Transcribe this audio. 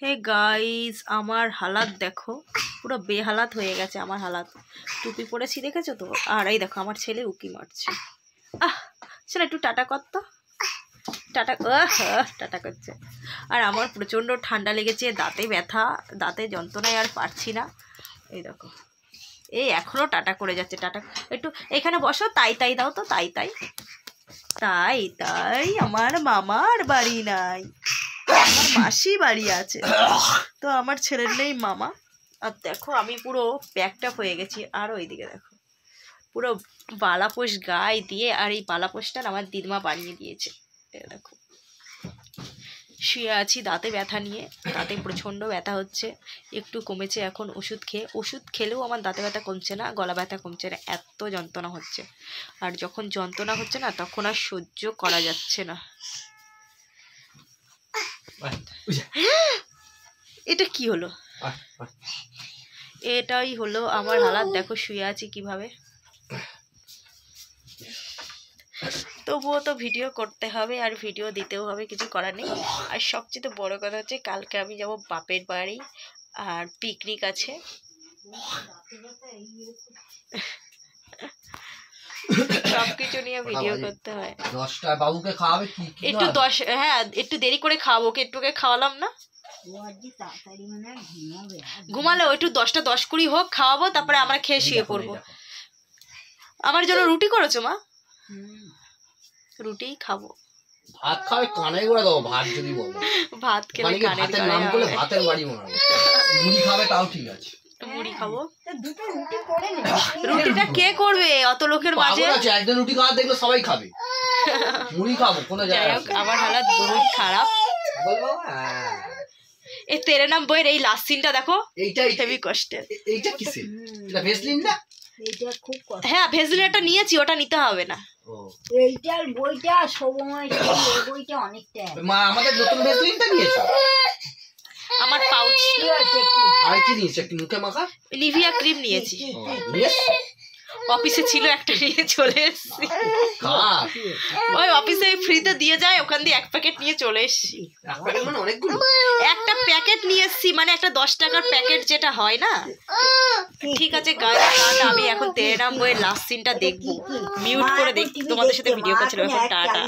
Hey guys, আমার হালাত দেখো, পুরো বেহালাত হয়ে গেছে আমার হালাত। টুপি পরেছি দেখেছো তো, আর এই দেখো আমার ছেলে উকি মারছে। শোনা একটু টাটা কর তো, টাটা। টাটা করছে। আর আমার প্রচণ্ড ঠান্ডা লেগেছে, দাঁতে ব্যথা, দাঁতে যন্ত্রণায় আর পারছি না। এই দেখো, এই এখনও টাটা করে যাচ্ছে। টাটা, একটু এখানে বসো, তাই তাই দাও তো, তাই তাই তাই তাই। আমার মামার বাড়ি নাই, আমার মাসি বাড়ি আছে, তো আমার ছেলের নেই মামা। আর দেখো আমি পুরো প্যাকটা হয়ে গেছি। আর ওইদিকে দেখো পুরো বালাপোষ গায়ে দিয়ে, আর এই বালাপোষটা আমার দিদিমা বানিয়ে দিয়েছে। দেখো শুয়ে আছি দাঁতে ব্যথা নিয়ে, দাঁতে প্রচণ্ড ব্যথা হচ্ছে, একটু কমেছে এখন ওষুধ খেয়ে। ওষুধ খেলেও আমার দাঁতে ব্যথা কমছে না, গলা ব্যথা কমছে না, এত যন্ত্রণা হচ্ছে। আর যখন যন্ত্রণা হচ্ছে না তখন আর সহ্য করা যাচ্ছে না। এটা কি হলো? এটাই হলো আমার হালাত। দেখো শুয়ে আছি কিভাবে। তবুও তো ভিডিও করতে হবে, আর ভিডিও দিতেও হবে, কিছু করার নেই। আর সবচেয়ে বড় কথা হচ্ছে কালকে আমি যাব বাপের বাড়ি, আর পিকনিক আছে। সবকিছু নিয়ে ভিডিও করতে হয়। 10টা বাবুকে খাওয়াবে কি? একটু 10, হ্যাঁ একটু দেরি করে খাওয়াবো। ওকে একটুকে খাওয়ালাম না, ঘুমালে একটু 10টা 10-20 হোক, খাওয়াবো, তারপরে আমরা খেয়ে শুয়ে পড়বো। আমার জন্য রুটি করেছো মা? রুটিই খাবো। ভাত খাবে কানে করে দাও, ভাত যদি বলো। ভাত খেলে কানের ভাতের নাম করলে ভাতের বাড়ি মারবে। মুড়ি খাবে তাও ঠিক আছে, মুড়ি খাবো। রুটিটা কে করবে অত লোকের মাঝে? একজন রুটি খাওয়া দেখলে সবাই খাবে, মুড়ি খাবো কোনো জায়গায়। আমার হালাত বহুত খারাপ। এই তেরে নাম বইয়ের এই লাস্ট সিনটা দেখো, এইটাই হেভি কষ্টের। এইটা কিসের? এটা ভেসলিন না? এইটা খুব কষ্ট। হ্যাঁ ভেসলিনটা নিয়েছি, ওটা নিতে হবে না। এইটার বইটা সময়, এই বইটা অনেকটা। মা আমাদের নতুন ভেসলিনটা নিয়েছে। আমার পাউচ আর কি নিয়েছে? একটু মুখে মাখা নিভিয়া ক্রিম নিয়েছি। অফিসে ছিল একটা, নিয়ে চলে এসেছি। ওই অফিসে ফ্রিতে দিয়ে যায়, ওখান দিয়ে 1 প্যাকেট নিয়ে চলে এসেছি। একটা প্যাকেট নিয়ে এসেছি, মানে একটা 10 টাকার প্যাকেট যেটা হয় না। ঠিক আছে গাইস, আমি এখন তেরে নাম বইয়ের লাস্ট সিনটা দেখবো, মিউট করে দেখি। তোমাদের সাথে ভিডিও করছিলাম, এখন টাটা।